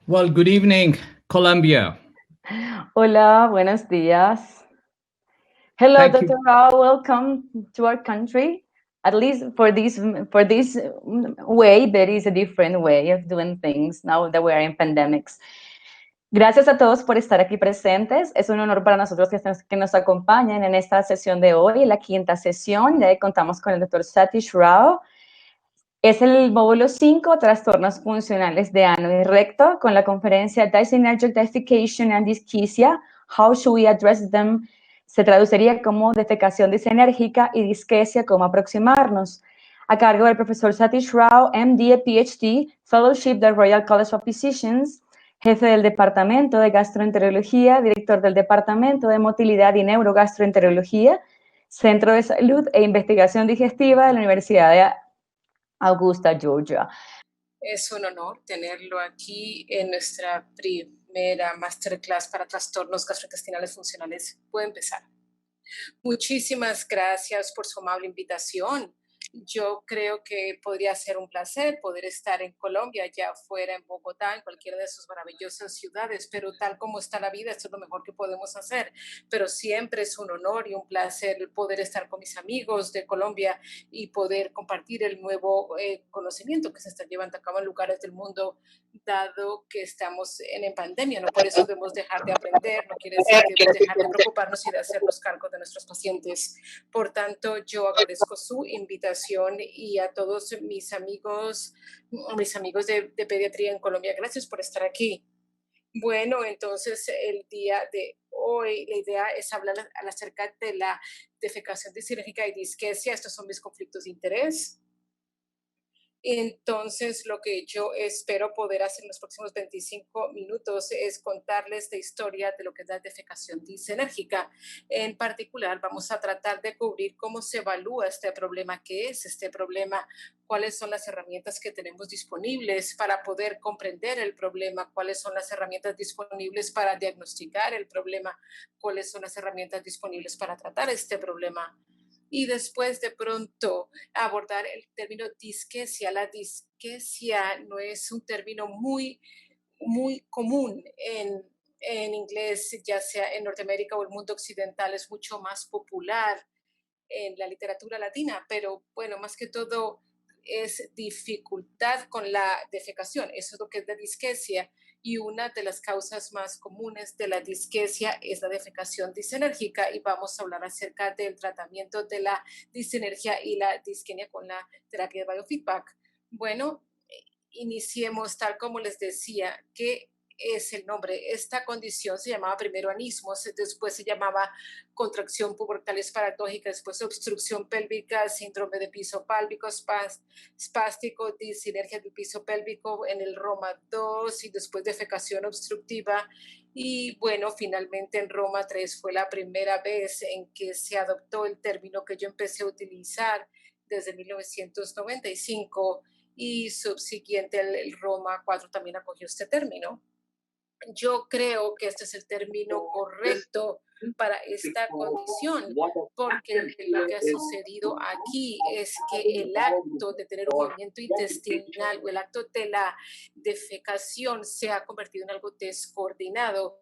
Well, good evening, Colombia. Hola, buenos días. Hello, Thank Dr. you. Rao. Welcome to our country. At least for this way, there is a different way of doing things now that we are in pandemics. Gracias a todos por estar aquí presentes. Es un honor para nosotros que nos acompañen en esta sesión de hoy, la quinta sesión. Ya contamos con el doctor Satish Rao. Es el módulo 5, trastornos funcionales de ano y recto, con la conferencia Dyssynergic Defecation and Dyschezia, How Should We Address Them? Se traduciría como defecación disenérgica y disquesia, cómo aproximarnos, a cargo del profesor Satish Rao, MD, PhD, Fellowship del Royal College of Physicians, jefe del Departamento de Gastroenterología, director del Departamento de Motilidad y Neurogastroenterología, Centro de Salud e Investigación Digestiva de la Universidad de Augusta, Georgia. Es un honor tenerlo aquí en nuestra primera masterclass para trastornos gastrointestinales funcionales. Puede empezar. Muchísimas gracias por su amable invitación. Yo creo que podría ser un placer poder estar en Colombia, ya fuera en Bogotá, en cualquiera de sus maravillosas ciudades, pero tal como está la vida, esto es lo mejor que podemos hacer. Pero siempre es un honor y un placer poder estar con mis amigos de Colombia y poder compartir el nuevo conocimiento que se está llevando a cabo en lugares del mundo, dado que estamos en pandemia. No por eso debemos dejar de aprender, no quiere decir que debemos dejar de preocuparnos y de hacernos cargo de nuestros pacientes. Por tanto, yo agradezco su invitación y a todos mis amigos de pediatría en Colombia, gracias por estar aquí. Bueno, entonces el día de hoy la idea es hablar acerca de la defecación disinérgica y disquesia. Estos son mis conflictos de interés. Entonces, lo que yo espero poder hacer en los próximos 25 minutos es contarles la historia de lo que es la defecación disenérgica. En particular, vamos a tratar de cubrir cómo se evalúa este problema, qué es este problema, cuáles son las herramientas que tenemos disponibles para poder comprender el problema, cuáles son las herramientas disponibles para diagnosticar el problema, cuáles son las herramientas disponibles para tratar este problema. Y después de pronto abordar el término disquesia. La disquesia no es un término muy común en inglés, ya sea en Norteamérica o el mundo occidental, es mucho más popular en la literatura latina, pero bueno, más que todo es dificultad con la defecación, eso es lo que es la disquesia, y una de las causas más comunes de la disquesia es la defecación disenérgica, y vamos a hablar acerca del tratamiento de la disenergia y la disquenia con la terapia de biofeedback. Bueno, iniciemos tal como les decía, que es el nombre. Esta condición se llamaba primero anismos, después se llamaba contracción pubertal esparadójica, después obstrucción pélvica, síndrome de piso pálvico, espástico, disinergia del piso pélvico en el Roma 2 y después defecación obstructiva. Y bueno, finalmente en Roma 3 fue la primera vez en que se adoptó el término que yo empecé a utilizar desde 1995 y subsiguiente el Roma 4 también acogió este término. Yo creo que este es el término correcto para esta condición, porque lo que ha sucedido aquí es que el acto de tener un movimiento intestinal o el acto de la defecación se ha convertido en algo descoordinado.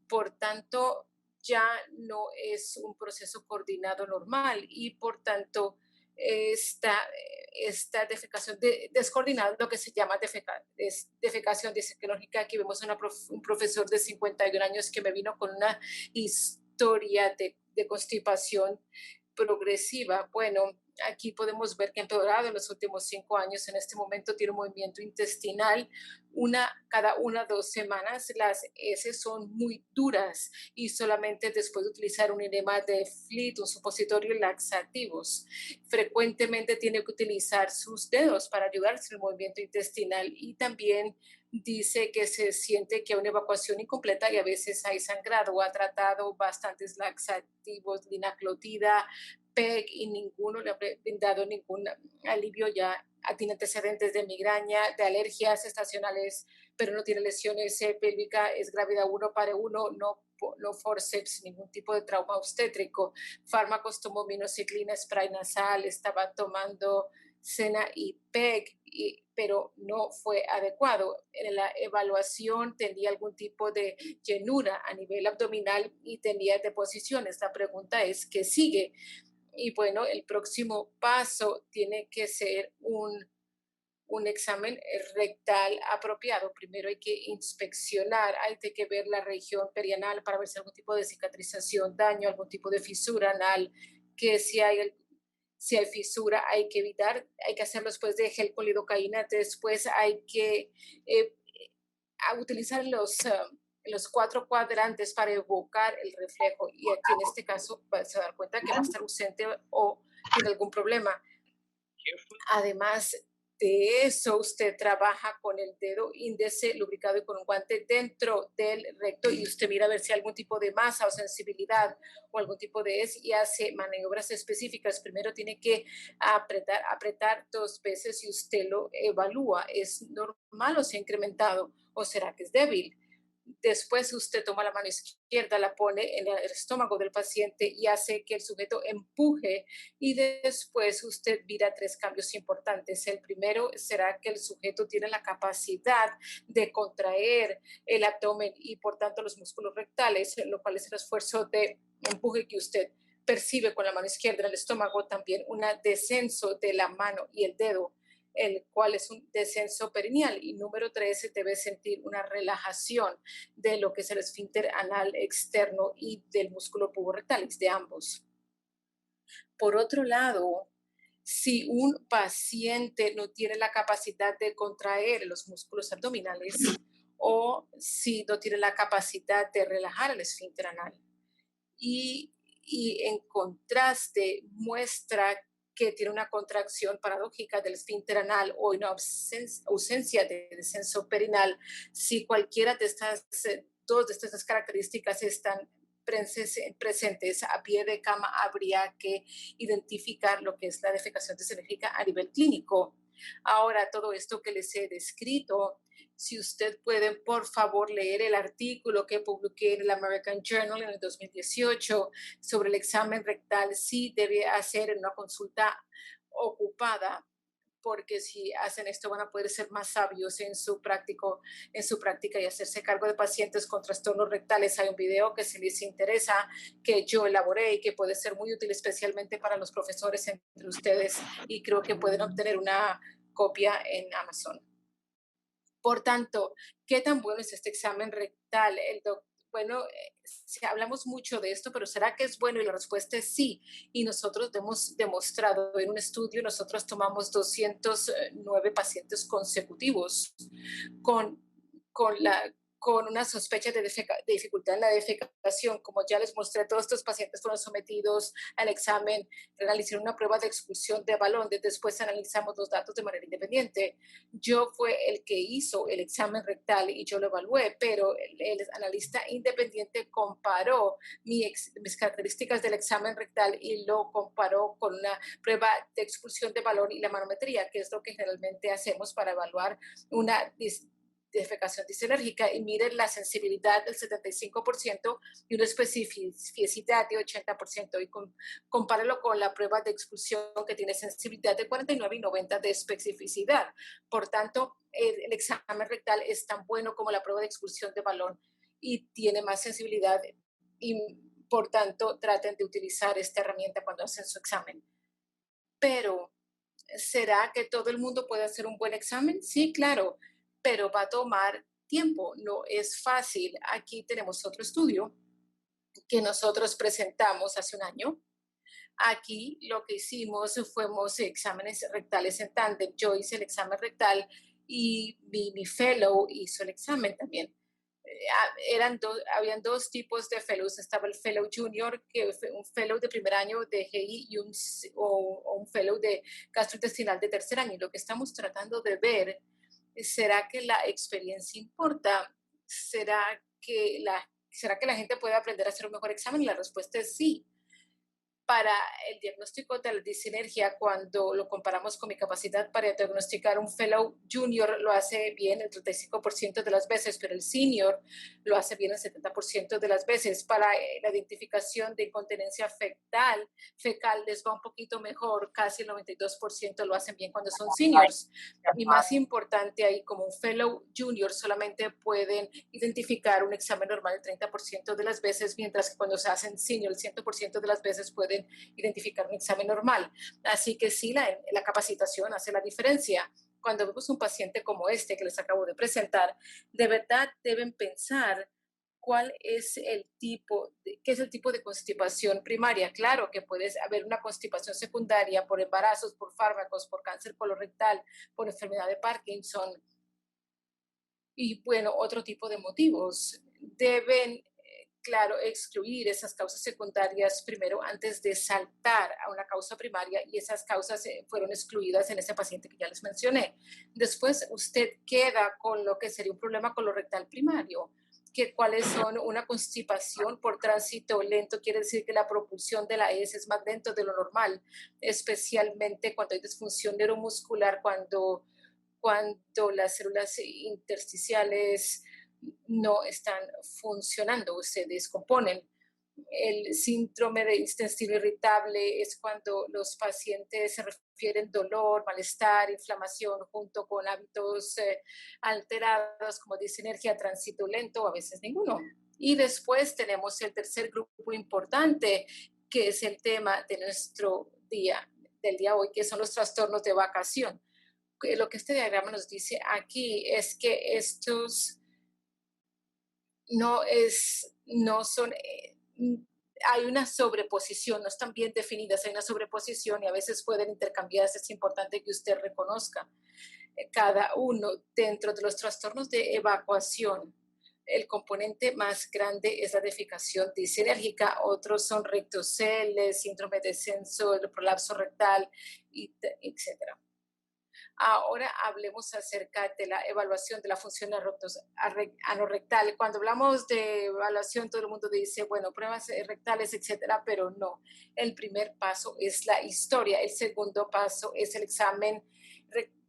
Por tanto, ya no es un proceso coordinado normal y por tanto esta defecación descoordinada, lo que se llama defecación disenérgica. Aquí vemos un profesor de 51 años que me vino con una historia de constipación progresiva. Bueno, aquí podemos ver que ha empeorado en los últimos 5 años. En este momento tiene un movimiento intestinal cada 2 semanas. Las heces son muy duras y solamente después de utilizar un enema de flit, un supositorio y laxativos. Frecuentemente tiene que utilizar sus dedos para ayudarse en el movimiento intestinal y también dice que se siente que hay una evacuación incompleta y a veces hay sangrado. Ha tratado bastantes laxativos, linaclotida, PEG y ninguno le ha brindado ningún alivio. Ya tiene antecedentes de migraña, de alergias estacionales, pero no tiene lesiones pélvicas, es gravedad 1 para 1, no forceps, ningún tipo de trauma obstétrico. Fármacos, tomó minoxiclina, spray nasal, estaba tomando SENA y PEG, pero no fue adecuado. En la evaluación tenía algún tipo de llenura a nivel abdominal y tenía deposiciones. La pregunta es, ¿qué sigue? Y bueno, el próximo paso tiene que ser un examen rectal apropiado. Primero hay que inspeccionar, hay que ver la región perianal para ver si hay algún tipo de cicatrización, daño, algún tipo de fisura anal, que si hay fisura hay que evitar, hay que hacerlo después de gel con lidocaína, después hay que utilizar los 4 cuadrantes para evocar el reflejo y aquí en este caso se va a dar cuenta que va a estar ausente o tiene algún problema. Además de eso, usted trabaja con el dedo índice lubricado y con un guante dentro del recto y usted mira a ver si hay algún tipo de masa o sensibilidad o algún tipo de y hace maniobras específicas. Primero tiene que apretar 2 veces y usted lo evalúa. ¿Es normal o se ha incrementado o será que es débil? Después usted toma la mano izquierda, la pone en el estómago del paciente y hace que el sujeto empuje y después usted mira 3 cambios importantes. El primero será que el sujeto tiene la capacidad de contraer el abdomen y por tanto los músculos rectales, lo cual es el esfuerzo de empuje que usted percibe con la mano izquierda en el estómago, también un descenso de la mano y el dedo, el cual es un descenso perineal. Y número 3, se debe sentir una relajación de lo que es el esfínter anal externo y del músculo puborectalis, de ambos. Por otro lado, si un paciente no tiene la capacidad de contraer los músculos abdominales o si no tiene la capacidad de relajar el esfínter anal y en contraste muestra que tiene una contracción paradójica del esfínter anal o una ausencia de descenso perineal, si cualquiera de estas dos de estas características están presentes a pie de cama, habría que identificar lo que es la defecación disenérgica a nivel clínico. Ahora, todo esto que les he descrito, si usted puede, por favor, leer el artículo que publiqué en el American Journal en el 2018 sobre el examen rectal, sí debe hacer en una consulta ocupada, porque si hacen esto van a poder ser más sabios en su práctica y hacerse cargo de pacientes con trastornos rectales. Hay un video que si les interesa que yo elaboré y que puede ser muy útil especialmente para los profesores entre ustedes y creo que pueden obtener una copia en Amazon. Por tanto, ¿qué tan bueno es este examen rectal? Bueno, hablamos mucho de esto, pero ¿será que es bueno? Y la respuesta es sí. Y nosotros hemos demostrado en un estudio, nosotros tomamos 209 pacientes consecutivos con, con la con una sospecha de dificultad en la defecación. Como ya les mostré, todos estos pacientes fueron sometidos al examen renal, hicieron una prueba de expulsión de balón, después analizamos los datos de manera independiente. Yo fue el que hizo el examen rectal y yo lo evalué, pero el analista independiente comparó mis características del examen rectal y lo comparó con una prueba de expulsión de balón y la manometría, que es lo que generalmente hacemos para evaluar una defecación disenérgica y miren la sensibilidad del 75% y una especificidad de 80% y compáralo con la prueba de expulsión que tiene sensibilidad de 49 y 90 de especificidad. Por tanto, el examen rectal es tan bueno como la prueba de expulsión de balón y tiene más sensibilidad y por tanto traten de utilizar esta herramienta cuando hacen su examen. Pero, ¿será que todo el mundo puede hacer un buen examen? Sí, claro, pero va a tomar tiempo, no es fácil. Aquí tenemos otro estudio que nosotros presentamos hace un año. Aquí lo que hicimos fuimos exámenes rectales en tándem. Yo hice el examen rectal y mi fellow hizo el examen también. Habían 2 tipos de fellows. Estaba el fellow junior, que fue un fellow de primer año de GI y un fellow de gastrointestinal de tercer año. Y lo que estamos tratando de ver es, ¿será que la experiencia importa? ¿Será que la gente puede aprender a hacer un mejor examen? Y la respuesta es sí. para el diagnóstico de la disinergia, cuando lo comparamos con mi capacidad para diagnosticar, un fellow junior lo hace bien el 35% de las veces, pero el senior lo hace bien el 70% de las veces. Para la identificación de incontinencia fecal les va un poquito mejor, casi el 92% lo hacen bien cuando son seniors. Y más importante ahí, como un fellow junior solamente pueden identificar un examen normal el 30% de las veces, mientras que cuando se hacen senior el 100% de las veces pueden identificar un examen normal. Así que sí, la capacitación hace la diferencia. Cuando vemos un paciente como este que les acabo de presentar, de verdad deben pensar cuál es el tipo, qué es el tipo de constipación primaria. Claro que puede haber una constipación secundaria por embarazos, por fármacos, por cáncer colorectal, por enfermedad de Parkinson y, bueno, otro tipo de motivos. Deben, claro, excluir esas causas secundarias primero antes de saltar a una causa primaria, y esas causas fueron excluidas en ese paciente que ya les mencioné. Después usted queda con lo que sería un problema colorectal primario, que cuáles son una constipación por tránsito lento, quiere decir que la propulsión de la heces es más lento de lo normal, especialmente cuando hay disfunción neuromuscular, cuando las células intersticiales no están funcionando, se descomponen. El síndrome de intestino irritable es cuando los pacientes se refieren dolor, malestar, inflamación, junto con hábitos alterados como disinergia, tránsito lento, a veces ninguno. Y después tenemos el tercer grupo importante, que es el tema de nuestro del día hoy, que son los trastornos de vacación. Lo que este diagrama nos dice aquí es que estos no son, hay una sobreposición, no están bien definidas, hay una sobreposición y a veces pueden intercambiarse. Es importante que usted reconozca cada uno dentro de los trastornos de evacuación. El componente más grande es la defecación disinérgica, otros son rectoceles, síndrome de descenso, el prolapso rectal, etc. Ahora hablemos acerca de la evaluación de la función anorrectal. Cuando hablamos de evaluación, todo el mundo dice, bueno, pruebas rectales, etcétera, pero no. El primer paso es la historia. El segundo paso es el examen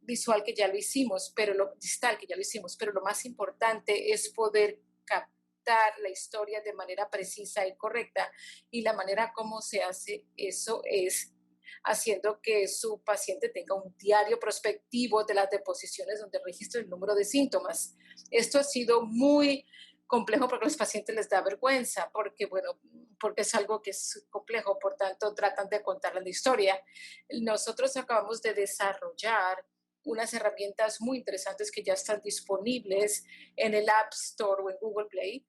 visual, que ya lo hicimos, pero lo distal, que ya lo hicimos, pero lo más importante es poder captar la historia de manera precisa y correcta. Y la manera como se hace eso es haciendo que su paciente tenga un diario prospectivo de las deposiciones donde registra el número de síntomas. Esto ha sido muy complejo porque a los pacientes les da vergüenza, porque es algo que es complejo, por tanto tratan de contar la historia. Nosotros acabamos de desarrollar unas herramientas muy interesantes que ya están disponibles en el App Store o en Google Play,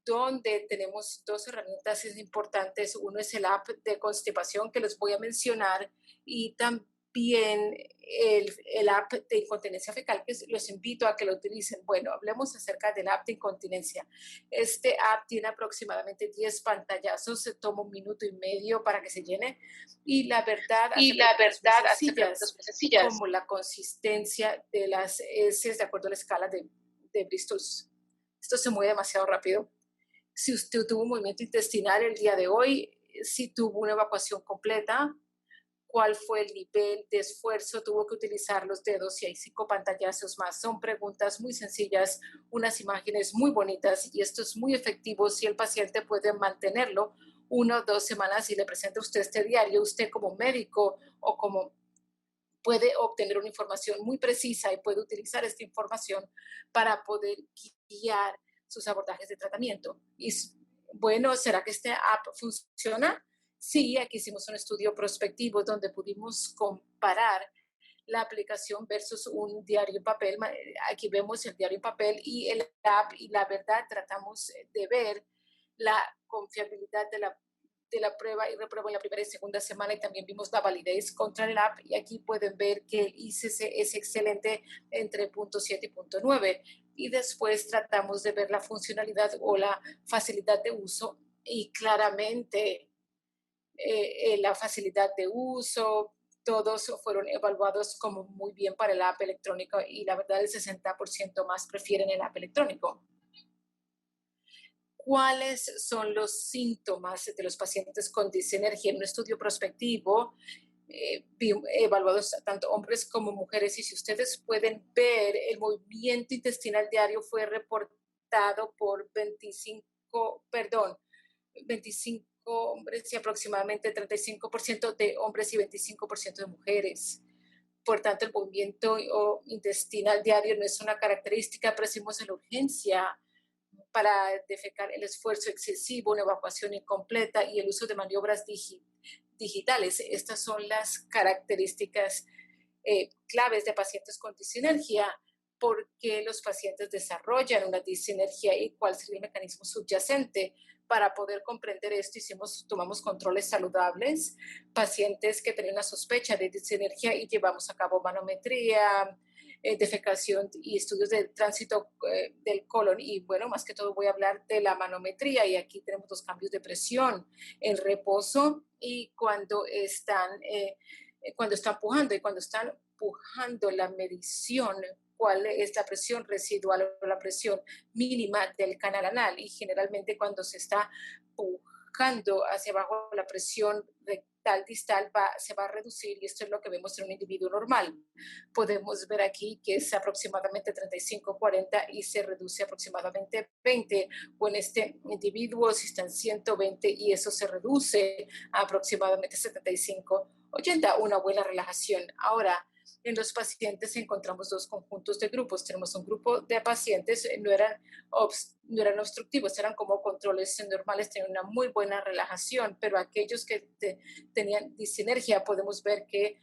donde tenemos dos herramientas importantes. Uno es el app de constipación, que les voy a mencionar, y también el app de incontinencia fecal, que los invito a que lo utilicen. Bueno, hablemos acerca del app de incontinencia. Este app tiene aproximadamente 10 pantallazos, se toma 1 minuto y medio para que se llene, y la verdad hace preguntas muy sencillas, como la consistencia de las heces de acuerdo a la escala de Bristol. Esto se mueve demasiado rápido. Si usted tuvo un movimiento intestinal el día de hoy, si tuvo una evacuación completa, cuál fue el nivel de esfuerzo, tuvo que utilizar los dedos, y hay 5 pantallazos más. Son preguntas muy sencillas, unas imágenes muy bonitas, y esto es muy efectivo si el paciente puede mantenerlo 1 o 2 semanas y le presenta usted este diario. Usted como médico o como puede obtener una información muy precisa y puede utilizar esta información para poder guiar sus abordajes de tratamiento. Y bueno, ¿será que este app funciona? Sí, aquí hicimos un estudio prospectivo donde pudimos comparar la aplicación versus un diario en papel. Aquí vemos el diario en papel y el app, y la verdad tratamos de ver la confiabilidad de la prueba y reprueba en la primera y segunda semana, y también vimos la validez contra el app, y aquí pueden ver que el ICC es excelente entre 0.7 y 0.9, y después tratamos de ver la funcionalidad o la facilidad de uso, y claramente la facilidad de uso, todos fueron evaluados como muy bien para el app electrónico, y la verdad el 60% más prefieren el app electrónico. ¿Cuáles son los síntomas de los pacientes con discinergia? En un estudio prospectivo, evaluados tanto hombres como mujeres, y si ustedes pueden ver, el movimiento intestinal diario fue reportado por 25 hombres y aproximadamente 35% de hombres y 25% de mujeres. Por tanto, el movimiento intestinal diario no es una característica, pero decimos en la urgencia para defecar, el esfuerzo excesivo, una evacuación incompleta y el uso de maniobras digitales. Estas son las características claves de pacientes con discinergia. ¿Por qué los pacientes desarrollan una discinergia y cuál sería el mecanismo subyacente? Para poder comprender esto, tomamos controles saludables, pacientes que tenían una sospecha de discinergia y llevamos a cabo manometría, defecación y estudios de tránsito del colon. Y bueno, más que todo voy a hablar de la manometría, y aquí tenemos los cambios de presión en reposo y cuando están pujando, y cuando están pujando la medición, cuál es la presión residual o la presión mínima del canal anal, y generalmente cuando se está pujando hacia abajo la presión rectal distal se va a reducir, y esto es lo que vemos en un individuo normal. Podemos ver aquí que es aproximadamente 35-40 y se reduce aproximadamente 20, o en este individuo si están 120 y eso se reduce a aproximadamente 75-80, una buena relajación. Ahora, en los pacientes encontramos dos conjuntos de grupos. Tenemos un grupo de pacientes, no eran obstructivos, eran como controles normales, tenían una muy buena relajación, pero aquellos que tenían discinergia, podemos ver que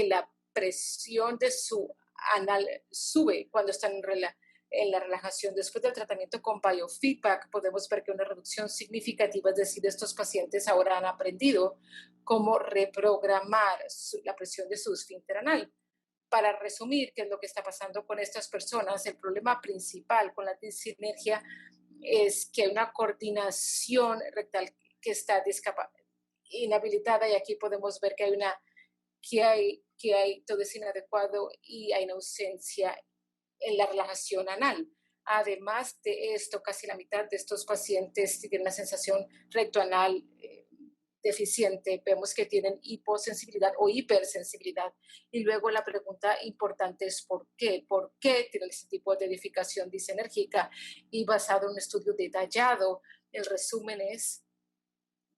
la presión de su anal sube cuando están en la relajación. Después del tratamiento con biofeedback, podemos ver que una reducción significativa, es decir, estos pacientes ahora han aprendido cómo reprogramar la presión de su esfínter anal. Para resumir, ¿qué es lo que está pasando con estas personas? El problema principal con la discinergia es que hay una coordinación rectal que está inhabilitada, y aquí podemos ver que hay todo es inadecuado y hay una ausencia en la relajación anal. Además de esto, casi la mitad de estos pacientes tienen una sensación rectoanal deficiente. Vemos que tienen hiposensibilidad o hipersensibilidad. Y luego la pregunta importante es ¿por qué? ¿Por qué tienen ese tipo de edificación discenérgica? Y basado en un estudio detallado, el resumen es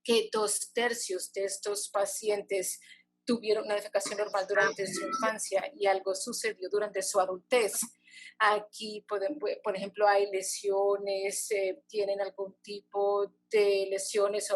que 2/3 de estos pacientes tuvieron una defecación normal durante su infancia y algo sucedió durante su adultez. Aquí, por ejemplo, hay lesiones, tienen algún tipo de lesiones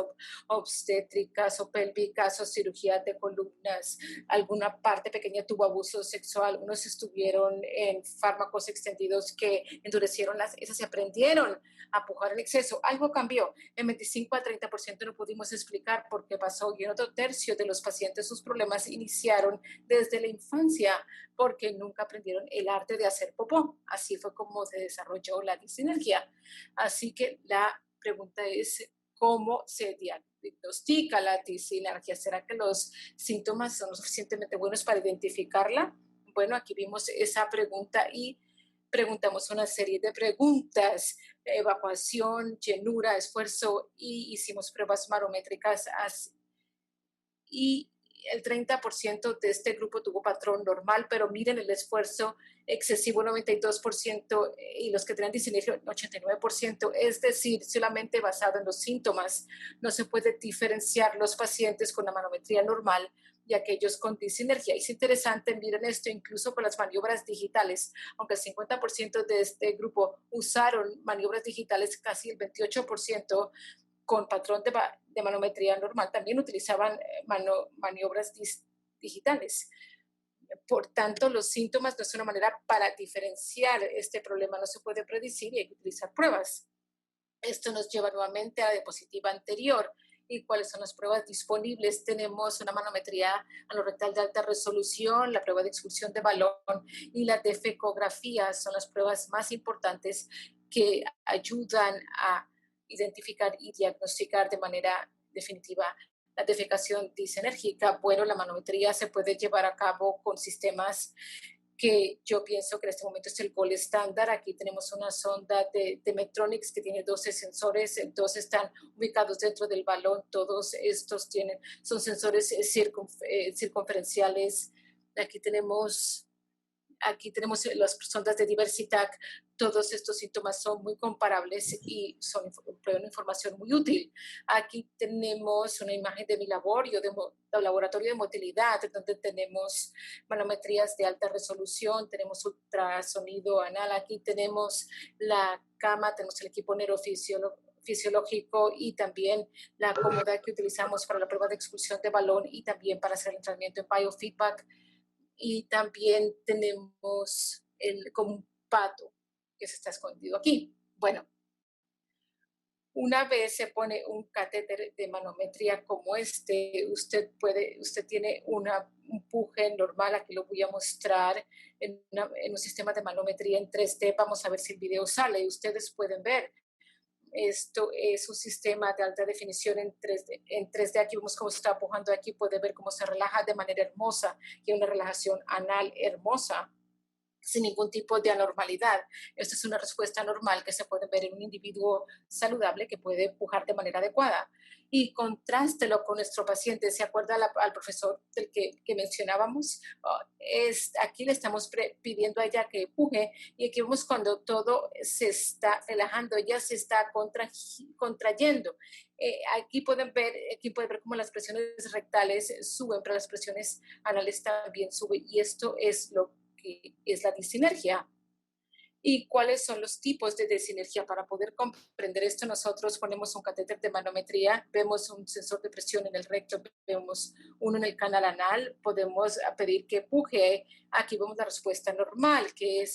obstétricas o pélvicas o cirugía de columnas, alguna parte pequeña tuvo abuso sexual, unos estuvieron en fármacos extendidos que endurecieron esas se aprendieron a pujar en exceso. Algo cambió. En 25-30% no pudimos explicar por qué pasó, y en otro tercio de los pacientes sus problemas iniciaron desde la infancia porque nunca aprendieron el arte de hacer popó. Así fue como se desarrolló la discinergia. Así que la pregunta es, ¿cómo se diagnostica la discinergia? ¿Será que los síntomas son lo suficientemente buenos para identificarla? Bueno, aquí vimos esa pregunta y preguntamos una serie de preguntas: evacuación, llenura, esfuerzo, y hicimos pruebas manométricas y el 30% de este grupo tuvo patrón normal, pero miren el esfuerzo excesivo, 92%, y los que tenían discinergia, 89%. Es decir, solamente basado en los síntomas, no se puede diferenciar los pacientes con la manometría normal y aquellos con discinergia. Es interesante, miren esto, incluso con las maniobras digitales, aunque el 50% de este grupo usaron maniobras digitales, casi el 28% con patrón de manometría normal también utilizaban maniobras digitales. Por tanto, los síntomas no es una manera para diferenciar este problema, no se puede predecir y hay que utilizar pruebas. Esto nos lleva nuevamente a la diapositiva anterior. ¿Y cuáles son las pruebas disponibles? Tenemos una manometría anorrectal de alta resolución, la prueba de expulsión de balón y la defecografía son las pruebas más importantes que ayudan a identificar y diagnosticar de manera definitiva la defecación discenérgica. Bueno, la manometría se puede llevar a cabo con sistemas que yo pienso que en este momento es el gold estándar. Aquí tenemos una sonda de Medtronic que tiene 12 sensores, dos están ubicados dentro del balón, todos estos son sensores circunferenciales. Aquí tenemos las sondas de Diversitac. Todos estos síntomas son muy comparables y prueban información muy útil. Aquí tenemos una imagen de mi laboratorio de motilidad, donde tenemos manometrías de alta resolución, tenemos ultrasonido anal, aquí tenemos la cama, tenemos el equipo neurofisiológico y también la cómoda que utilizamos para la prueba de expulsión de balón y también para hacer el entrenamiento en biofeedback. Y también tenemos como un pato que se está escondido aquí. Bueno, una vez se pone un catéter de manometría como usted tiene un empuje normal. Aquí lo voy a mostrar en un sistema de manometría en 3D. Vamos a ver si el video sale. Ustedes pueden ver. Esto es un sistema de alta definición en 3D. En 3D aquí vemos cómo se está empujando. Aquí puede ver cómo se relaja de manera hermosa y una relajación anal hermosa, sin ningún tipo de anormalidad. Esta es una respuesta normal que se puede ver en un individuo saludable que puede empujar de manera adecuada. Y contrástelo con nuestro paciente. ¿Se acuerda al profesor del que mencionábamos? Aquí le estamos pidiendo a ella que empuje y aquí vemos cuando todo se está relajando, ella se está contrayendo. Aquí pueden ver cómo las presiones rectales suben, pero las presiones anales también suben, y esto es lo que es la disinergia. ¿Y cuáles son los tipos de disinergia? Para poder comprender esto, nosotros ponemos un catéter de manometría, vemos un sensor de presión en el recto, vemos uno en el canal anal, podemos pedir que empuje. Aquí vemos la respuesta normal,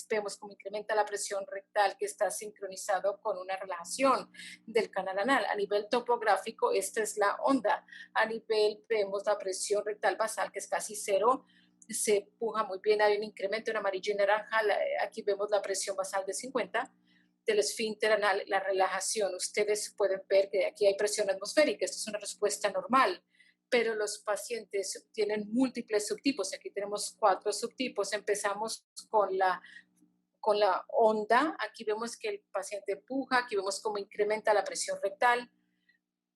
vemos cómo incrementa la presión rectal, que está sincronizado con una relajación del canal anal. A nivel topográfico, esta es la onda. A nivel, vemos la presión rectal basal, que es casi cero. Se empuja muy bien, hay un incremento en amarillo y naranja. Aquí vemos la presión basal de 50, del esfínter anal, la relajación. Ustedes pueden ver que aquí hay presión atmosférica, esto es una respuesta normal, pero los pacientes tienen múltiples subtipos. Aquí tenemos 4 subtipos. Empezamos con la onda. Aquí vemos que el paciente empuja, aquí vemos cómo incrementa la presión rectal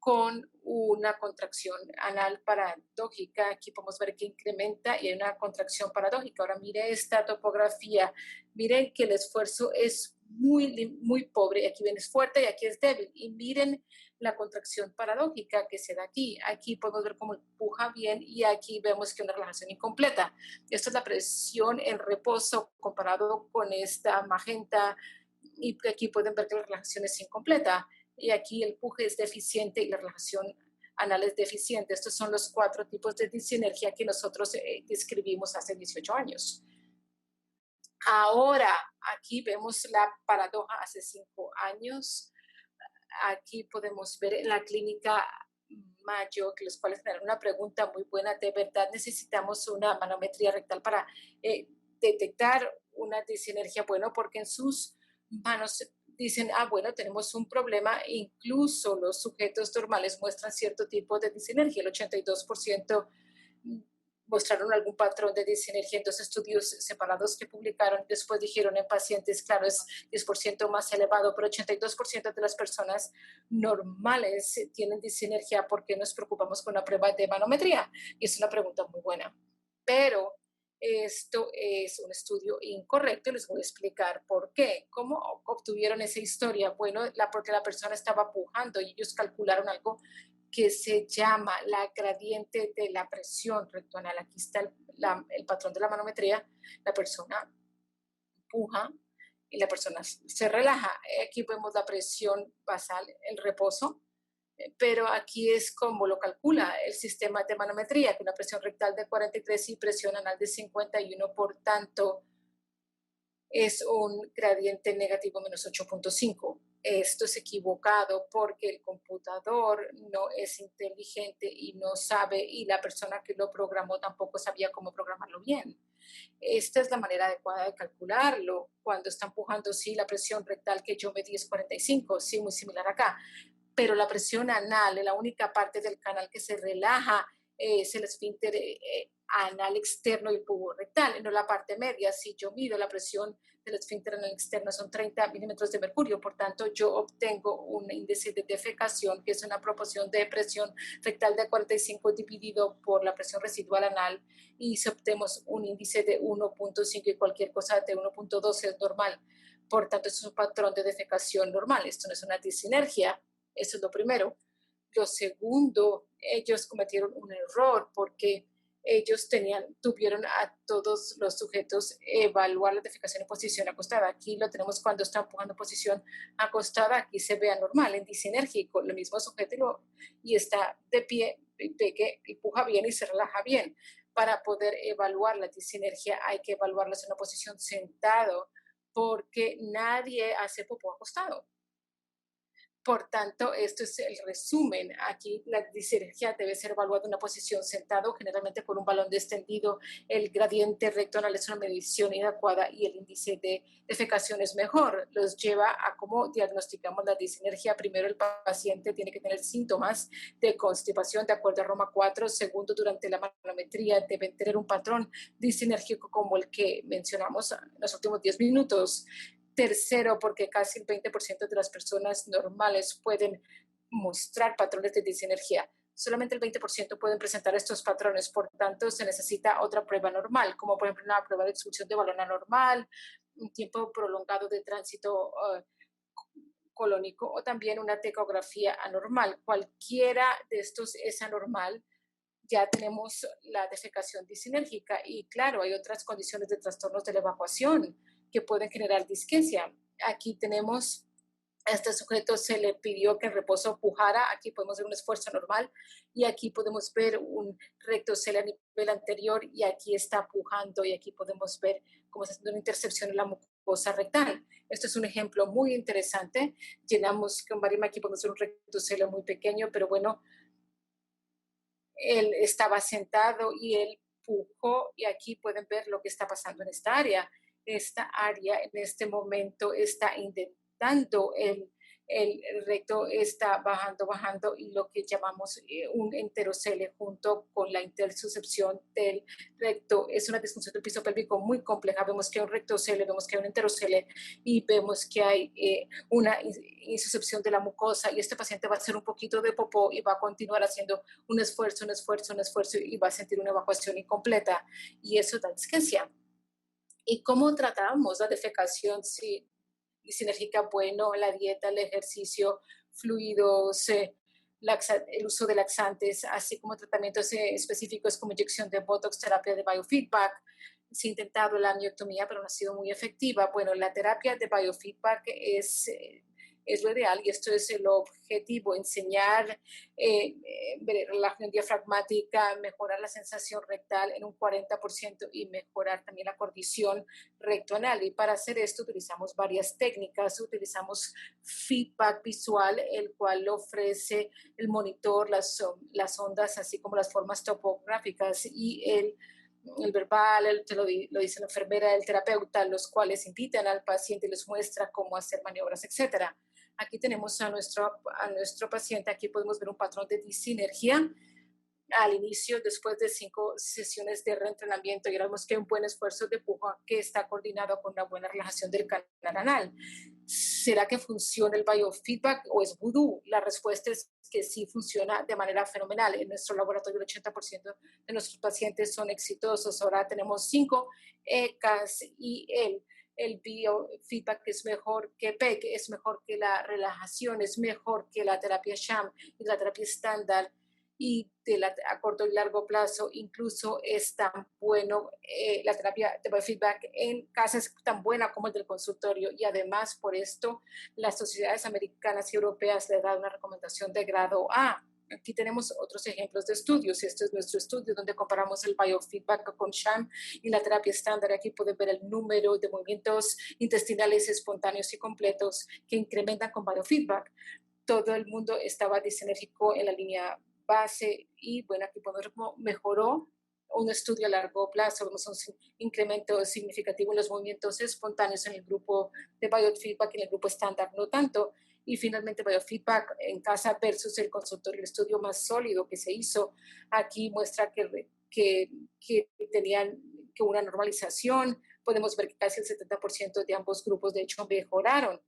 con una contracción anal paradójica. Aquí podemos ver que incrementa y hay una contracción paradójica. Ahora mire esta topografía, miren que el esfuerzo es muy pobre. Aquí ven es fuerte y aquí es débil. Y miren la contracción paradójica que se da aquí. Aquí podemos ver cómo empuja bien y aquí vemos que una relajación incompleta. Esta es la presión en reposo comparado con esta magenta, y aquí pueden ver que la relajación es incompleta. Y aquí el empuje es deficiente y la relajación anal es deficiente. Estos son los 4 tipos de disinergia que nosotros describimos hace 18 años. Ahora, aquí vemos la paradoja hace 5 años. Aquí podemos ver en la clínica Mayo, que los cuales tener una pregunta muy buena. ¿De verdad necesitamos una manometría rectal para detectar una disinergia? Bueno, porque en sus manos dicen, bueno, tenemos un problema. Incluso los sujetos normales muestran cierto tipo de disinergia. El 82% mostraron algún patrón de disinergia en 2 estudios separados que publicaron. Después dijeron en pacientes, claro, es 10% más elevado, pero 82% de las personas normales tienen disinergia. ¿Por qué nos preocupamos con la prueba de manometría? Y es una pregunta muy buena. Pero esto es un estudio incorrecto y les voy a explicar por qué. ¿Cómo obtuvieron esa historia? Bueno, porque la persona estaba pujando y ellos calcularon algo que se llama la gradiente de la presión rectoanal. Aquí está el patrón de la manometría. La persona empuja y la persona se relaja. Aquí vemos la presión basal, el reposo, pero aquí es como lo calcula el sistema de manometría, que una presión rectal de 43 y presión anal de 51, por tanto, es un gradiente negativo menos 8.5. Esto es equivocado porque el computador no es inteligente y no sabe, y la persona que lo programó tampoco sabía cómo programarlo bien. Esta es la manera adecuada de calcularlo. Cuando está empujando, sí, la presión rectal que yo medí es 45, sí, muy similar acá, pero la presión anal, la única parte del canal que se relaja es el esfínter anal externo y pubo rectal, no la parte media. Si yo mido la presión del esfínter anal externo son 30 milímetros de mercurio, por tanto yo obtengo un índice de defecación que es una proporción de presión rectal de 45 dividido por la presión residual anal y si obtenemos un índice de 1.5 y cualquier cosa de 1.2 es normal. Por tanto, es un patrón de defecación normal. Esto no es una disinergia. Eso es lo primero. Lo segundo, ellos cometieron un error porque ellos tuvieron a todos los sujetos evaluar la defecación en posición acostada. Aquí lo tenemos cuando está empujando en posición acostada, aquí se ve anormal, en disinérgico, lo mismo sujeto y está de pie, ve que empuja bien y se relaja bien. Para poder evaluar la disinergia hay que evaluarlas en una posición sentado, porque nadie hace popó acostado. Por tanto, esto es el resumen. Aquí la disinergia debe ser evaluada en una posición sentado, generalmente por un balón descendido. El gradiente recto anal es una medición inadecuada y el índice de defecación es mejor. Los lleva a cómo diagnosticamos la disinergia. Primero, el paciente tiene que tener síntomas de constipación de acuerdo a Roma 4. Segundo, durante la manometría deben tener un patrón disinérgico como el que mencionamos en los últimos 10 minutos. Tercero, porque casi el 20% de las personas normales pueden mostrar patrones de disinergia. Solamente el 20% pueden presentar estos patrones, por tanto, se necesita otra prueba normal, como por ejemplo una prueba de expulsión de balón anormal, un tiempo prolongado de tránsito colónico o también una ecografía anormal. Cualquiera de estos es anormal, ya tenemos la defecación disinérgica y claro, hay otras condiciones de trastornos de la evacuación que pueden generar disquesia. Aquí tenemos, a este sujeto se le pidió que en reposo pujara, aquí podemos ver un esfuerzo normal y aquí podemos ver un rectocele a nivel anterior y aquí está pujando y aquí podemos ver cómo está haciendo una intercepción en la mucosa rectal. Esto es un ejemplo muy interesante. Llenamos con barima, aquí podemos ver un rectocele muy pequeño, pero bueno, él estaba sentado y él pujó y aquí pueden ver lo que está pasando en esta área. Esta área en este momento está indentando el recto está bajando y lo que llamamos un enterocele junto con la intersuscepción del recto. Es una disfunción del piso pélvico muy compleja. Vemos que hay un rectocele, vemos que hay un enterocele y vemos que hay una insuscepción de la mucosa y este paciente va a hacer un poquito de popó y va a continuar haciendo un esfuerzo y va a sentir una evacuación incompleta y eso da disquesia. ¿Y cómo tratamos la defecación disinérgica? Bueno, la dieta, el ejercicio, fluidos, el uso de laxantes, así como tratamientos específicos como inyección de Botox, terapia de biofeedback. Se ha intentado la miotomía, pero no ha sido muy efectiva. Bueno, la terapia de biofeedback es lo ideal y esto es el objetivo, enseñar relajación diafragmática, mejorar la sensación rectal en un 40% y mejorar también la condición rectoanal. Y para hacer esto utilizamos varias técnicas, utilizamos feedback visual, el cual ofrece el monitor, las ondas, así como las formas topográficas y el verbal, lo dice la enfermera, el terapeuta, los cuales invitan al paciente y les muestra cómo hacer maniobras, etc. Aquí tenemos a nuestro paciente, aquí podemos ver un patrón de disinergia al inicio, después de 5 sesiones de reentrenamiento, y vemos que hay un buen esfuerzo de pujo que está coordinado con una buena relajación del canal anal. ¿Será que funciona el biofeedback o es vudú? La respuesta es que sí funciona de manera fenomenal. En nuestro laboratorio el 80% de nuestros pacientes son exitosos. Ahora tenemos 5 ECAs y el biofeedback es mejor que PEC, es mejor que la relajación, es mejor que la terapia sham y la terapia estándar y a corto y largo plazo incluso es tan bueno, la terapia de biofeedback en casa es tan buena como el del consultorio y además por esto las sociedades americanas y europeas le dan una recomendación de grado A. Aquí tenemos otros ejemplos de estudios. Este es nuestro estudio donde comparamos el biofeedback con sham y la terapia estándar. Aquí pueden ver el número de movimientos intestinales espontáneos y completos que incrementan con biofeedback. Todo el mundo estaba disinérgico en la línea base y bueno, aquí podemos ver cómo mejoró un estudio a largo plazo. Vemos un incremento significativo en los movimientos espontáneos en el grupo de biofeedback y en el grupo estándar no tanto. Y finalmente biofeedback en casa versus el consultorio, el estudio más sólido que se hizo aquí muestra que que tenían que una normalización. Podemos ver que casi el 70% de ambos grupos, de hecho, mejoraron.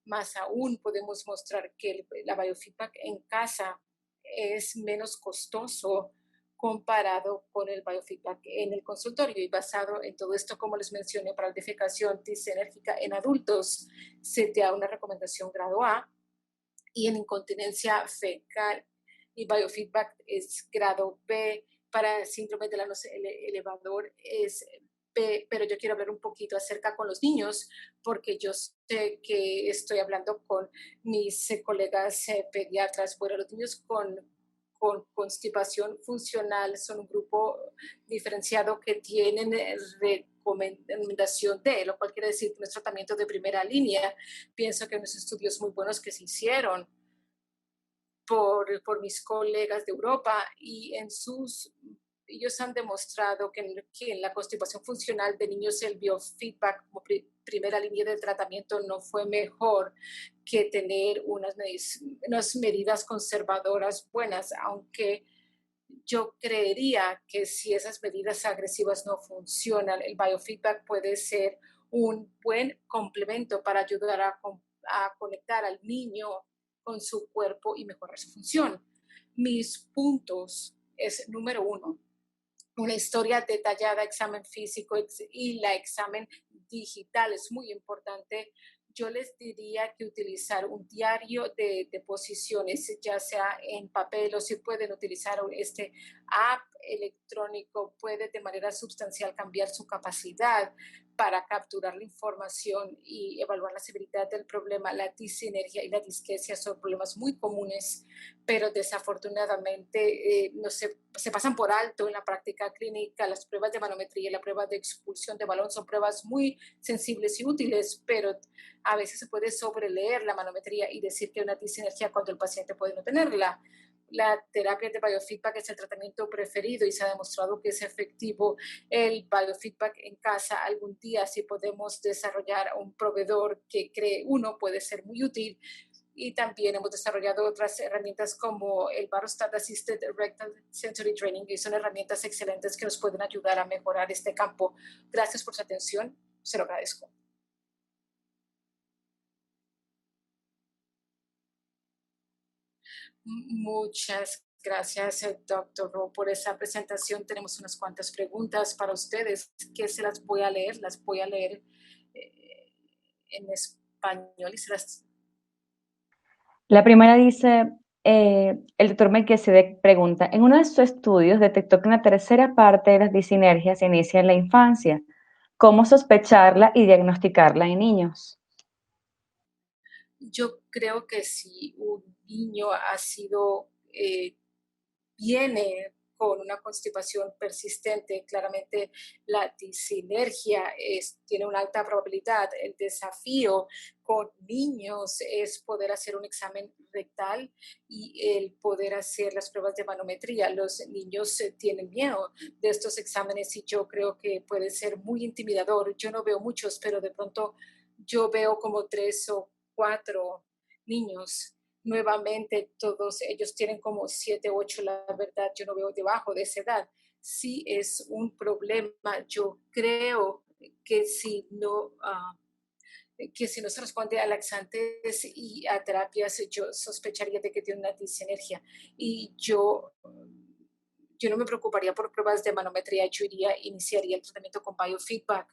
Más aún, podemos mostrar que la biofeedback en casa es menos costoso comparado con el biofeedback en el consultorio. Y basado en todo esto, como les mencioné, para la defecación discinérgica en adultos, se te da una recomendación grado A, y en incontinencia fecal y biofeedback es grado B. Para síndrome del ano elevador es B, pero yo quiero hablar un poquito acerca con los niños, porque yo sé que estoy hablando con mis colegas pediatras. Bueno, los niños con constipación funcional son un grupo diferenciado que tienen recomendación D, lo cual quiere decir que no es tratamiento de primera línea. Pienso que unos estudios muy buenos que se hicieron por mis colegas de Europa y ellos han demostrado que en la constipación funcional de niños el biofeedback como primera línea de tratamiento no fue mejor que tener unas medidas conservadoras buenas, aunque yo creería que si esas medidas agresivas no funcionan, el biofeedback puede ser un buen complemento para ayudar a conectar al niño con su cuerpo y mejorar su función. Mis puntos es, número 1, una historia detallada, examen físico y la examen digital es muy importante. Yo les diría que utilizar un diario de posiciones, ya sea en papel o si pueden utilizar este app electrónico, puede de manera sustancial cambiar su capacidad para capturar la información y evaluar la severidad del problema. La discinergia y la disquesia son problemas muy comunes, pero desafortunadamente no se pasan por alto en la práctica clínica. Las pruebas de manometría y la prueba de expulsión de balón son pruebas muy sensibles y útiles, pero a veces se puede sobreleer la manometría y decir que hay una discinergia cuando el paciente puede no tenerla. La terapia de biofeedback es el tratamiento preferido y se ha demostrado que es efectivo. El biofeedback en casa, algún día si podemos desarrollar un proveedor que cree uno, puede ser muy útil. Y también hemos desarrollado otras herramientas como el Barostat Assisted Rectal Sensory Training, y son herramientas excelentes que nos pueden ayudar a mejorar este campo. Gracias por su atención, se lo agradezco. Muchas gracias, doctor Ro, por esa presentación. Tenemos unas cuantas preguntas para ustedes que se las voy a leer. Las voy a leer en español y se las... La primera dice, el doctor Melquisedec pregunta, en uno de sus estudios detectó que una tercera parte de las disinergias se inicia en la infancia. ¿Cómo sospecharla y diagnosticarla en niños? Yo creo que si un niño viene con una constipación persistente, claramente la disinergia tiene una alta probabilidad. El desafío con niños es poder hacer un examen rectal y el poder hacer las pruebas de manometría. Los niños tienen miedo de estos exámenes y yo creo que puede ser muy intimidador. Yo no veo muchos, pero de pronto yo veo como 3 o 4 niños. Nuevamente, todos ellos tienen como 7, 8, la verdad, yo no veo debajo de esa edad. Sí es un problema. Yo creo que que si no se responde a laxantes y a terapias, yo sospecharía de que tiene una discinergia. Y yo no me preocuparía por pruebas de manometría, yo iniciaría el tratamiento con biofeedback.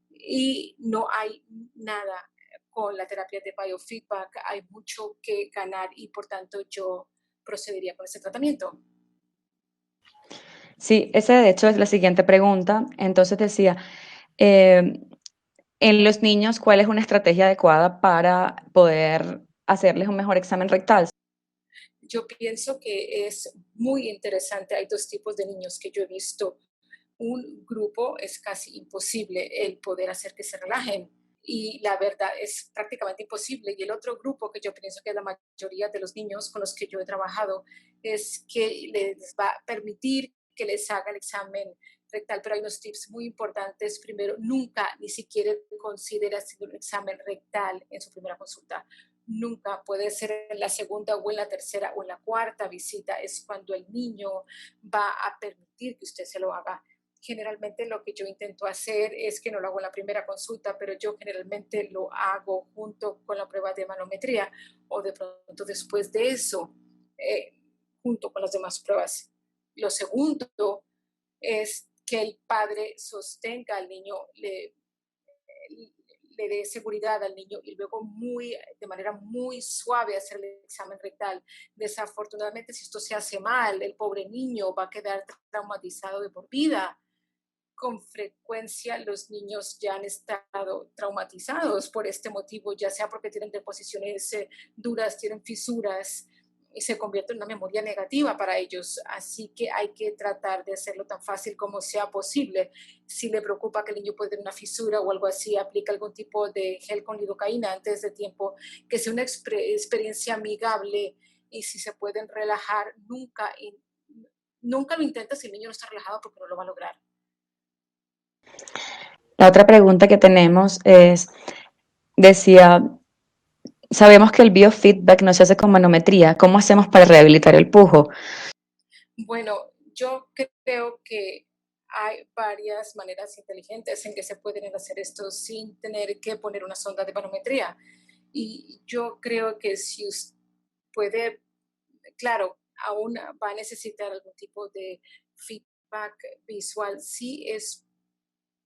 Y no hay nada con la terapia de biofeedback, hay mucho que ganar y por tanto yo procedería con ese tratamiento. Sí, esa de hecho es la siguiente pregunta. Entonces decía, en los niños, ¿cuál es una estrategia adecuada para poder hacerles un mejor examen rectal? Yo pienso que es muy interesante. Hay 2 tipos de niños que yo he visto. Un grupo es casi imposible el poder hacer que se relajen y la verdad es prácticamente imposible. Y el otro grupo que yo pienso que es la mayoría de los niños con los que yo he trabajado es que les va a permitir que les haga el examen rectal, pero hay unos tips muy importantes. Primero, nunca ni siquiera considere hacer un examen rectal en su primera consulta. nunca puede ser en la segunda o en la tercera o en la cuarta visita, es cuando el niño va a permitir que usted se lo haga. Generalmente lo que yo intento hacer es que no lo hago en la primera consulta, pero yo generalmente lo hago junto con la prueba de manometría o de pronto después de eso, junto con las demás pruebas. Lo segundo es que el padre sostenga al niño, le dé seguridad al niño y luego de manera muy suave hacer el examen rectal. Desafortunadamente, si esto se hace mal, el pobre niño va a quedar traumatizado de por vida. Con frecuencia los niños ya han estado traumatizados por este motivo, ya sea porque tienen deposiciones duras, tienen fisuras, y se convierte en una memoria negativa para ellos. Así que hay que tratar de hacerlo tan fácil como sea posible. Si le preocupa que el niño puede tener una fisura o algo así, aplica algún tipo de gel con lidocaína antes de tiempo, que sea una experiencia amigable, y si se pueden relajar, nunca lo intenta si el niño no está relajado, porque no lo va a lograr. La otra pregunta que tenemos decía, sabemos que el biofeedback no se hace con manometría. ¿Cómo hacemos para rehabilitar el pujo? Bueno, yo creo que hay varias maneras inteligentes en que se pueden hacer esto sin tener que poner una sonda de manometría. Y yo creo que si usted puede, claro, aún va a necesitar algún tipo de feedback visual. Sí es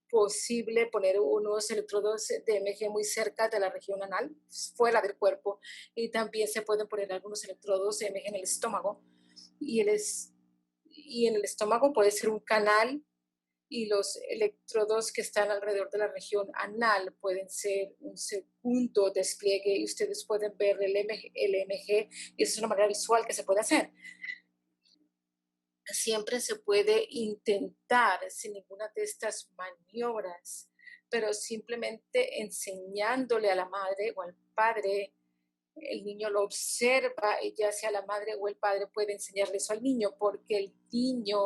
posible poner unos electrodos de EMG muy cerca de la región anal, fuera del cuerpo, y también se pueden poner algunos electrodos de EMG en el estómago, y en el estómago puede ser un canal, y los electrodos que están alrededor de la región anal pueden ser un segundo despliegue, y ustedes pueden ver el EMG, y esa es una manera visual que se puede hacer. Siempre se puede intentar sin ninguna de estas maniobras, pero simplemente enseñándole a la madre o al padre, el niño lo observa, y ya sea la madre o el padre puede enseñarle eso al niño, porque el niño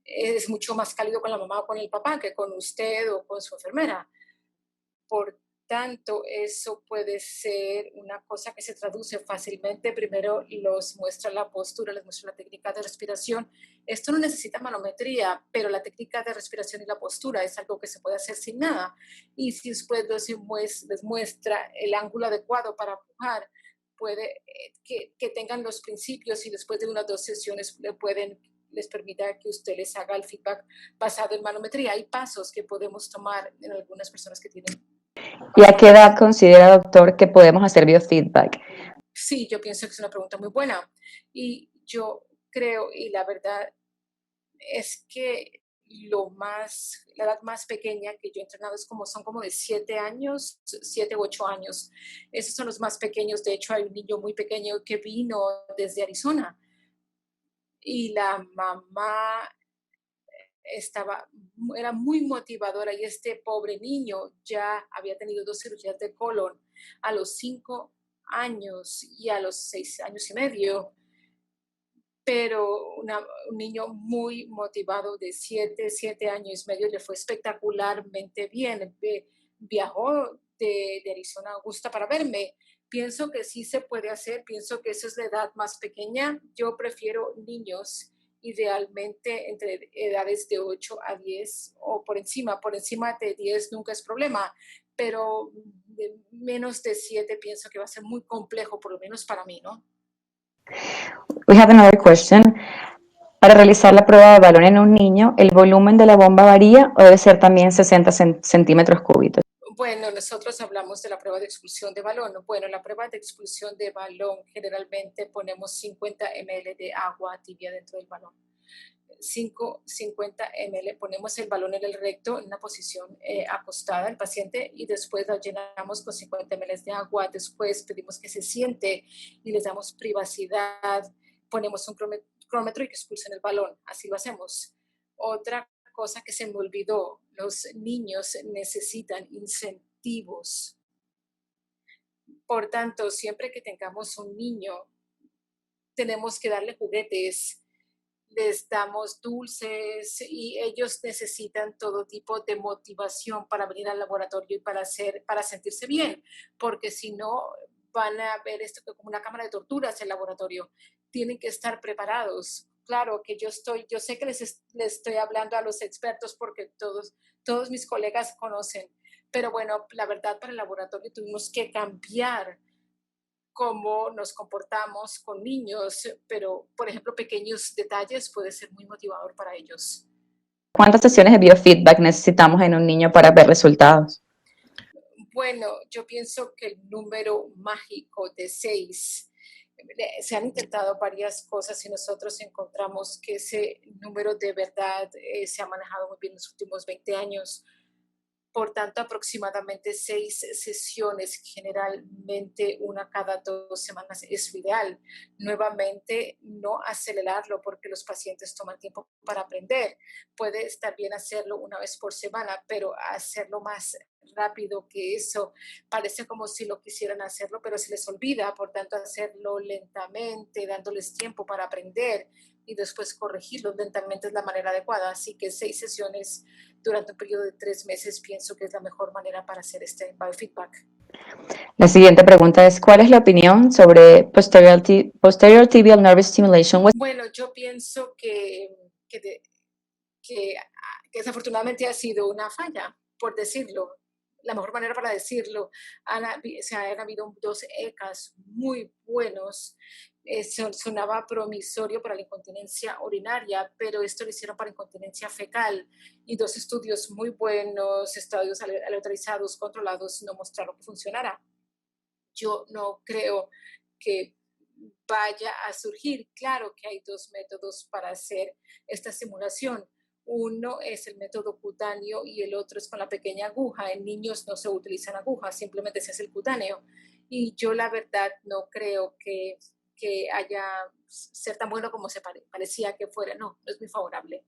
es mucho más cálido con la mamá o con el papá que con usted o con su enfermera. Por tanto, eso puede ser una cosa que se traduce fácilmente. Primero los muestra la postura, les muestra la técnica de respiración. Esto no necesita manometría, pero la técnica de respiración y la postura es algo que se puede hacer sin nada. Y si después les muestra el ángulo adecuado para pujar, puede que tengan los principios, y después de 1 o 2 sesiones les permita que usted les haga el feedback basado en manometría. Hay pasos que podemos tomar en algunas personas que tienen. ¿Y a qué edad considera, doctor, que podemos hacer biofeedback? Sí, yo pienso que es una pregunta muy buena. Y yo creo, y la verdad es que la edad más pequeña que yo he entrenado son como de 7 años, 7 u 8 años. Esos son los más pequeños. De hecho, hay un niño muy pequeño que vino desde Arizona, y la mamá era muy motivadora, y este pobre niño ya había tenido 2 cirugías de colon a los 5 años y a los 6 años y medio, pero un niño muy motivado de 7 años y medio, le fue espectacularmente bien. Viajó de Arizona a Augusta para verme. Pienso que sí se puede hacer, pienso que esa es la edad más pequeña. Yo prefiero niños idealmente entre edades de 8 a 10 o por encima de 10 nunca es problema, pero de menos de 7 pienso que va a ser muy complejo, por lo menos para mí, ¿no? We have another question. Para realizar la prueba de balón en un niño, ¿el volumen de la bomba varía o debe ser también 60 centímetros cúbicos? Bueno, nosotros hablamos de la prueba de expulsión de balón. Bueno, la prueba de expulsión de balón, generalmente ponemos 50 ml de agua tibia dentro del balón. 50 ml, ponemos el balón en el recto en una posición acostada al paciente, y después lo llenamos con 50 ml de agua. Después pedimos que se siente y les damos privacidad. Ponemos un cronómetro y que expulsen el balón. Así lo hacemos. Otra cosa que se me olvidó, los niños necesitan incentivos. Por tanto, siempre que tengamos un niño, tenemos que darle juguetes, les damos dulces, y ellos necesitan todo tipo de motivación para venir al laboratorio y para sentirse bien, porque si no van a ver esto como una cámara de torturas el laboratorio. Tienen que estar preparados. Claro que yo sé que les estoy hablando a los expertos porque todos mis colegas conocen, pero bueno, la verdad para el laboratorio tuvimos que cambiar cómo nos comportamos con niños, pero por ejemplo, pequeños detalles puede ser muy motivador para ellos. ¿Cuántas sesiones de biofeedback necesitamos en un niño para ver resultados? Bueno, yo pienso que el número mágico de 6, se han intentado varias cosas y nosotros encontramos que ese número de verdad se ha manejado muy bien en los últimos 20 años. Por tanto, aproximadamente 6 sesiones, generalmente una cada 2 semanas, es lo ideal. Nuevamente, no acelerarlo porque los pacientes toman tiempo para aprender. Puede estar bien hacerlo una vez por semana, pero hacerlo más rápido que eso parece como si lo quisieran hacerlo, pero se les olvida. Por tanto, hacerlo lentamente, dándoles tiempo para aprender y después corregirlo lentamente es la manera adecuada. Así que 6 sesiones durante un periodo de 3 meses pienso que es la mejor manera para hacer este biofeedback. La siguiente pregunta es, ¿cuál es la opinión sobre posterior tibial nerve stimulation? Bueno, yo pienso que desafortunadamente ha sido una falla, por decirlo. La mejor manera para decirlo, han habido 2 ECAs muy buenos. Sonaba promisorio para la incontinencia urinaria, pero esto lo hicieron para incontinencia fecal y 2 estudios muy buenos, estudios aleatorizados, controlados, no mostraron que funcionara. Yo no creo que vaya a surgir. Claro que hay 2 métodos para hacer esta simulación. Uno es el método cutáneo y el otro es con la pequeña aguja. En niños no se utilizan agujas, simplemente se hace el cutáneo. Y yo la verdad no creo que haya ser tan bueno como se parecía que fuera. No, no es muy favorable.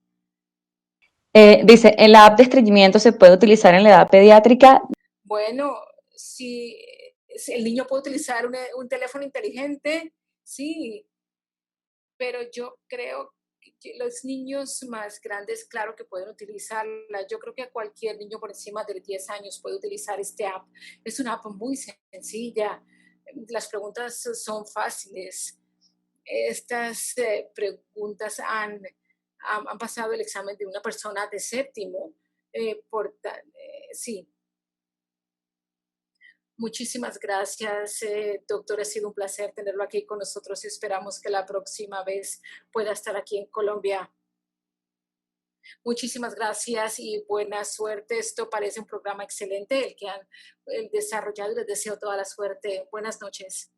Dice, ¿en la app de estreñimiento se puede utilizar en la edad pediátrica? Bueno, si el niño puede utilizar un teléfono inteligente, sí, pero yo creo que los niños más grandes, claro que pueden utilizarla. Yo creo que cualquier niño por encima de 10 años puede utilizar este app. Es una app muy sencilla. Las preguntas son fáciles. Estas preguntas han pasado el examen de una persona de séptimo. Sí. Muchísimas gracias, doctor. Ha sido un placer tenerlo aquí con nosotros y esperamos que la próxima vez pueda estar aquí en Colombia. Muchísimas gracias y buena suerte. Esto parece un programa excelente el que han desarrollado y les deseo toda la suerte. Buenas noches.